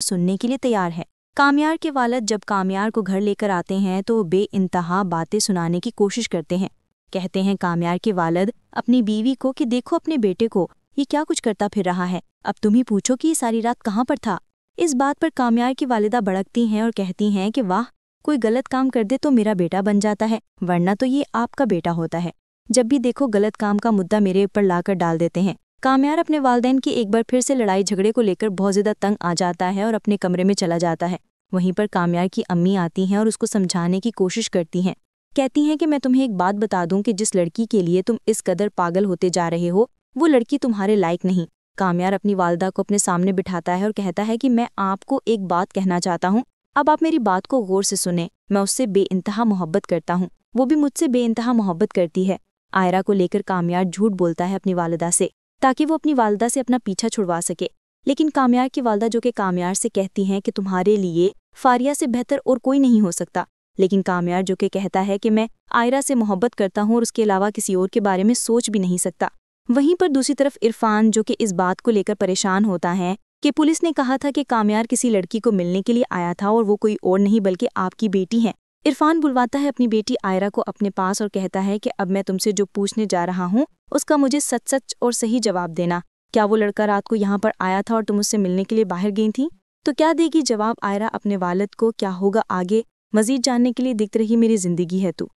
सुनने के लिए तैयार है। कामयार के वालिद जब कामयार को घर लेकर आते हैं तो वो बेइंतहा बातें सुनाने की कोशिश करते हैं। कहते हैं कामयार के वालिद अपनी बीवी को कि देखो अपने बेटे को, ये क्या कुछ करता फिर रहा है, अब तुम ही पूछो कि ये सारी रात कहाँ पर था। इस बात पर कामयार की वालिदा भड़कती हैं और कहती हैं कि वाह, कोई गलत काम कर दे तो मेरा बेटा बन जाता है, वरना तो ये आपका बेटा होता है। जब भी देखो गलत काम का मुद्दा मेरे ऊपर लाकर डाल देते हैं। कामयार अपने वालिदैन की एक बार फिर से लड़ाई झगड़े को लेकर बहुत ज़्यादा तंग आ जाता है और अपने कमरे में चला जाता है। वहीं पर कामयार की अम्मी आती हैं और उसको समझाने की कोशिश करती हैं। कहती हैं कि मैं तुम्हें एक बात बता दूं कि जिस लड़की के लिए तुम इस कदर पागल होते जा रहे हो वो लड़की तुम्हारे लायक नहीं। कामयार अपनी वालिदा को अपने सामने बिठाता है और कहता है कि मैं आपको एक बात कहना चाहता हूँ, अब आप मेरी बात को गौर से सुने। मैं उससे बेइंतहा मोहब्बत करता हूँ, वो भी मुझसे बेइंतहा मोहब्बत करती है। आयरा को लेकर कामयार झूठ बोलता है अपनी वालिदा से ताकि वो अपनी वालिदा से अपना पीछा छुड़वा सके। लेकिन कामयार की वालिदा जो कि कामयार से कहती हैं कि तुम्हारे लिए फारिया से बेहतर और कोई नहीं हो सकता, लेकिन कामयार जो कि कहता है कि मैं आयरा से मोहब्बत करता हूँ और उसके अलावा किसी और के बारे में सोच भी नहीं सकता। वहीं पर दूसरी तरफ इरफान जो कि इस बात को लेकर परेशान होता है कि पुलिस ने कहा था कि कामयार किसी लड़की को मिलने के लिए आया था और वो कोई और नहीं बल्कि आपकी बेटी है। इरफान बुलवाता है अपनी बेटी आयरा को अपने पास और कहता है कि अब मैं तुमसे जो पूछने जा रहा हूँ उसका मुझे सच सच और सही जवाब देना। क्या वो लड़का रात को यहाँ पर आया था और तुम उससे मिलने के लिए बाहर गई थी? तो क्या देगी जवाब आयरा अपने वालिद को? क्या होगा आगे, मजीद जानने के लिए देखते रहिए मेरी जिंदगी है तू।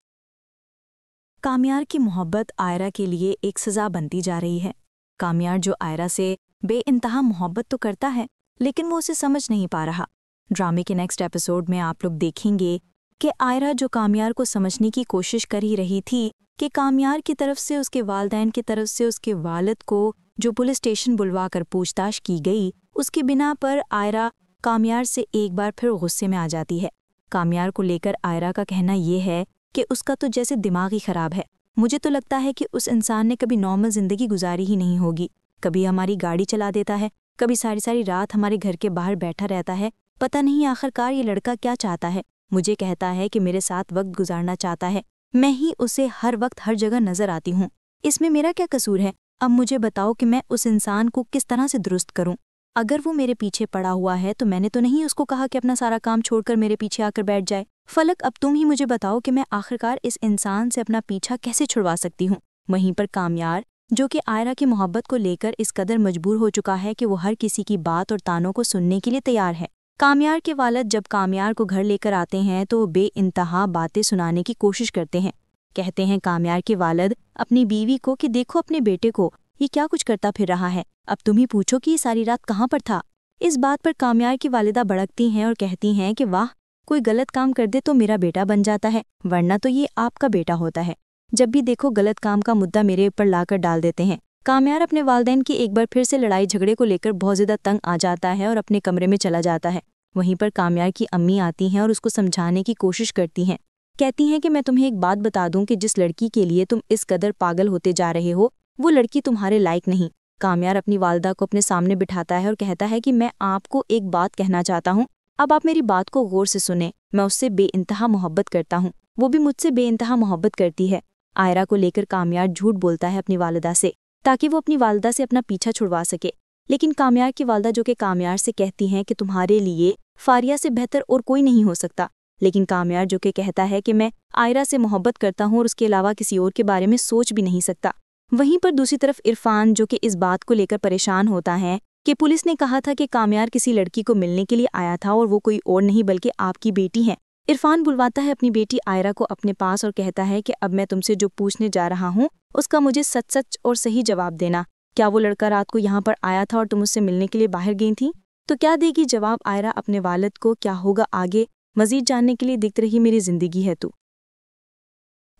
कामयार की मोहब्बत आयरा के लिए एक सज़ा बनती जा रही है। कामयार जो आयरा से बेइंतहा मोहब्बत तो करता है लेकिन वो उसे समझ नहीं पा रहा। ड्रामे के नेक्स्ट एपिसोड में आप लोग देखेंगे कि आयरा जो कामयार को समझने की कोशिश कर ही रही थी कि कामयार की तरफ से उसके वालिदैन की तरफ से उसके वालिद को जो पुलिस स्टेशन बुलवा कर पूछताछ की गई, उसकी बिना पर आयरा कामयार से एक बार फिर गुस्से में आ जाती है। कामयार को लेकर आयरा का कहना ये है कि उसका तो जैसे दिमाग ही ख़राब है। मुझे तो लगता है कि उस इंसान ने कभी नॉर्मल ज़िंदगी गुजारी ही नहीं होगी। कभी हमारी गाड़ी चला देता है, कभी सारी सारी रात हमारे घर के बाहर बैठा रहता है। पता नहीं आखिरकार ये लड़का क्या चाहता है। मुझे कहता है कि मेरे साथ वक्त गुजारना चाहता है, मैं ही उसे हर वक्त हर जगह नज़र आती हूँ। इसमें मेरा क्या कसूर है? अब मुझे बताओ कि मैं उस इंसान को किस तरह से दुरुस्त करूँ। अगर वो मेरे पीछे पड़ा हुआ है तो मैंने तो नहीं उसको कहा कि अपना सारा काम छोड़कर मेरे पीछे आकर बैठ जाए। फलक, अब तुम ही मुझे बताओ कि मैं आखिरकार इस इंसान से अपना पीछा कैसे छुड़वा सकती हूँ। वहीं पर कामयार जो कि आयरा की मोहब्बत को लेकर इस कदर मजबूर हो चुका है कि वो हर किसी की बात और तानों को सुनने के लिए तैयार है। कामयार के वालिद जब कामयार को घर लेकर आते हैं तो वो बेइंतहा बातें सुनाने की कोशिश करते हैं। कहते हैं कामयार के वालिद अपनी बीवी को कि देखो अपने बेटे को, ये क्या कुछ करता फिर रहा है, अब तुम ही पूछो कि ये सारी रात कहाँ पर था। इस बात पर कामयार की वालिदा भड़कती हैं और कहती हैं कि वाह, कोई गलत काम कर दे तो मेरा बेटा बन जाता है, वरना तो ये आपका बेटा होता है। जब भी देखो गलत काम का मुद्दा मेरे ऊपर लाकर डाल देते हैं। कामयार अपने वालिदैन की एक बार फिर से लड़ाई झगड़े को लेकर बहुत ज़्यादा तंग आ जाता है और अपने कमरे में चला जाता है। वहीं पर कामयार की अम्मी आती हैं और उसको समझाने की कोशिश करती हैं। कहती हैं कि मैं तुम्हें एक बात बता दूं कि जिस लड़की के लिए तुम इस कदर पागल होते जा रहे हो वो लड़की तुम्हारे लायक नहीं। कामयार अपनी वालिदा को अपने सामने बिठाता है और कहता है कि मैं आपको एक बात कहना चाहता हूँ, अब आप मेरी बात को गौर से सुने। मैं उससे बेइंतहा मोहब्बत करता हूँ, वो भी मुझसे बेइंतहा मोहब्बत करती है। आयरा को लेकर कामयार झूठ बोलता है अपनी वालिदा से ताकि वो अपनी वालिदा से अपना पीछा छुड़वा सके। लेकिन कामयार की वालिदा जो कि कामयार से कहती हैं कि तुम्हारे लिए फारिया से बेहतर और कोई नहीं हो सकता, लेकिन कामयार जो कि कहता है कि मैं आयरा से मोहब्बत करता हूँ और उसके अलावा किसी और के बारे में सोच भी नहीं सकता। वहीं पर दूसरी तरफ इरफान जो कि इस बात को लेकर परेशान होता है कि पुलिस ने कहा था कि कामयार किसी लड़की को मिलने के लिए आया था और वो कोई और नहीं बल्कि आपकी बेटी है। इरफान बुलवाता है अपनी बेटी आयरा को अपने पास और कहता है कि अब मैं तुमसे जो पूछने जा रहा हूँ उसका मुझे सच सच और सही जवाब देना। क्या वो लड़का रात को यहाँ पर आया था और तुम उससे मिलने के लिए बाहर गई थी? तो क्या देगी जवाब आयरा अपने वालिद को? क्या होगा आगे, मजीद जानने के लिए देखते रहिए मेरी जिंदगी है तू।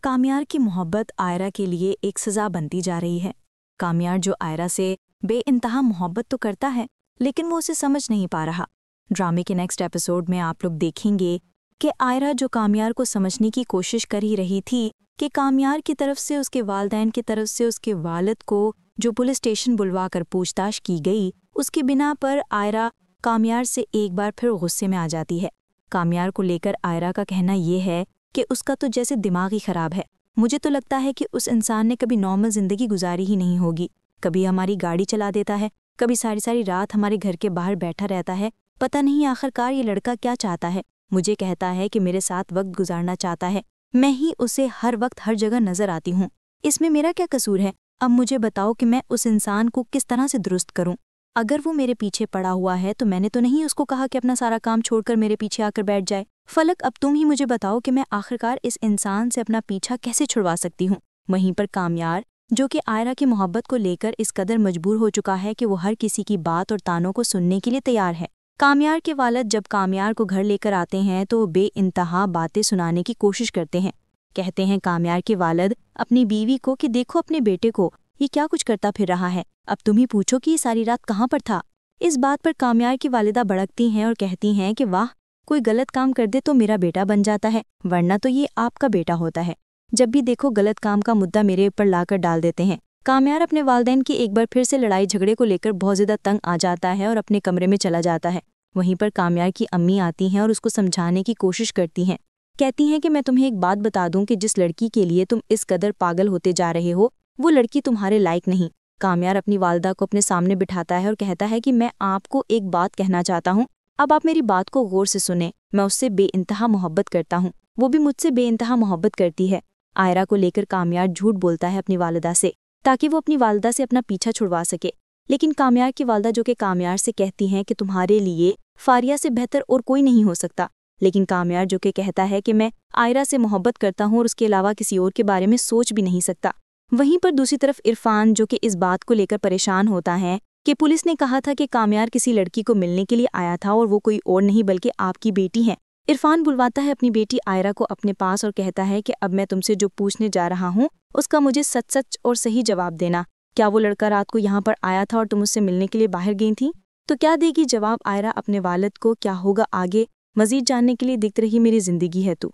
कामयार की मोहब्बत आयरा के लिए एक सज़ा बनती जा रही है। कामयार जो आयरा से बेइंतहा मोहब्बत तो करता है लेकिन वो उसे समझ नहीं पा रहा। ड्रामे के नेक्स्ट एपिसोड में आप लोग देखेंगे कि आयरा जो कामयार को समझने की कोशिश कर ही रही थी कि कामयार की तरफ से उसके वालिदैन की तरफ से उसके वालिद को जो पुलिस स्टेशन बुलवा कर पूछताछ की गई, उसकी बिना पर आयरा कामयार से एक बार फिर गुस्से में आ जाती है। कामयार को लेकर आयरा का कहना ये है कि उसका तो जैसे दिमाग ही ख़राब है। मुझे तो लगता है कि उस इंसान ने कभी नॉर्मल ज़िंदगी गुजारी ही नहीं होगी। कभी हमारी गाड़ी चला देता है, कभी सारी सारी रात हमारे घर के बाहर बैठा रहता है। پتہ نہیں آخرکار یہ لڑکا کیا چاہتا ہے، مجھے کہتا ہے کہ میرے ساتھ وقت گزارنا چاہتا ہے، میں ہی اسے ہر وقت ہر جگہ نظر آتی ہوں، اس میں میرا کیا قصور ہے؟ اب مجھے بتاؤ کہ میں اس انسان کو کس طرح سے درست کروں؟ اگر وہ میرے پیچھے پڑا ہوا ہے تو میں نے تو نہیں اس کو کہا کہ اپنا سارا کام چھوڑ کر میرے پیچھے آ کر بیٹھ جائے۔ فلک، اب تم ہی مجھے بتاؤ کہ میں آخرکار اس انسان سے اپنا پیچھا کیسے چھڑوا سکتی ہوں؟ وہیں پر کامیار، جو کہ آئرہ کی محبت کو لے کر اس قدر مجبور ہو چکا ہے کہ وہ ہر کسی کی بات اور تانوں کو سننے کے لیے تیار ہے۔ کامیار کے والد جب کامیار کو گھر لے کر آتے ہیں تو وہ بے انتہا باتیں سنانے کی کوشش کرتے ہیں۔ کہتے ہیں کامیار کے والد اپنی بیوی کو کہ دیکھو اپنے بیٹے کو، یہ کیا کچھ کرتا پھر رہا ہے، اب تم ہی پوچھو کہ یہ ساری رات کہاں پر تھا۔ اس بات پر کامیار کی والدہ بھڑکتی ہیں اور کہتی ہیں کہ واہ، کوئی غلط کام کر دے تو میرا بیٹا بن جاتا ہے، ورنہ تو یہ آپ کا بیٹا ہوتا ہے، جب بھی دیکھو غلط کام کا مدعا میرے اوپر لا کر ڈال دیتے ہیں۔ کامیار اپنے والدین کی ایک بار پھر سے لڑائی جھگڑے کو لے کر بہت زیادہ تنگ آ جاتا ہے اور اپنے کمرے میں چلا جاتا ہے۔ وہیں پر کامیار کی امی آتی ہیں اور اس کو سمجھانے کی کوشش کرتی ہیں، کہتی ہیں کہ میں تمہیں ایک بات بتا دوں کہ جس لڑکی کے لیے تم اس قدر پاگل ہوتے جا رہے ہو وہ لڑکی تمہارے لائق نہیں۔ کامیار اپنی والدہ کو اپنے سامنے بٹھاتا ہے اور کہتا ہے کہ میں آپ کو ایک بات کہنا چاہتا ہوں، اب آپ میری بات کو غور سے سنیں، میں اس سے بے انتہا محبت کرتا ہوں، وہ بھی مجھ سے بے انتہا محبت کرتی ہے۔ آئرہ کو لے کر کامیار جھوٹ بولتا ہے اپنی والدہ سے تاکہ وہ اپنی والدہ سے اپنا پیچھا چھڑوا سکے، لیکن کامیار کی والدہ جو کہ کامیار سے کہتی ہیں کہ تمہارے لیے فاریہ سے بہتر اور کوئی نہیں ہو سکتا، لیکن کامیار جو کہ کہتا ہے کہ میں آئرہ سے محبت کرتا ہوں اور اس کے علاوہ کسی اور کے بارے میں سوچ بھی نہیں سکتا۔ وہیں پر دوسری طرف عرفان جو کہ اس بات کو لے کر پریشان ہوتا ہے کہ پولیس نے کہا تھا کہ کامیار کسی لڑکی کو ملنے کے لیے آیا تھا اور وہ کوئی اور نہیں بلکہ آپ کی بیٹی ہے۔ عرفان بلواتا ہے اپنی بیٹی آئرہ کو اپنے پاس اور کہتا ہے کہ اب میں تم سے جو پوچھنے جا رہا ہوں اس کا مجھے سچ سچ اور صحیح جواب دینا، کیا وہ لڑکا رات کو یہاں پر آیا تھا اور تم اس سے ملنے کے لیے باہر گئی تھی؟ تو کیا دے گی جواب آئرہ اپنے والد کو؟ کیا ہوگا آگے؟ مزید جاننے کے لیے دیکھتے رہیے میری زندگی ہے تو۔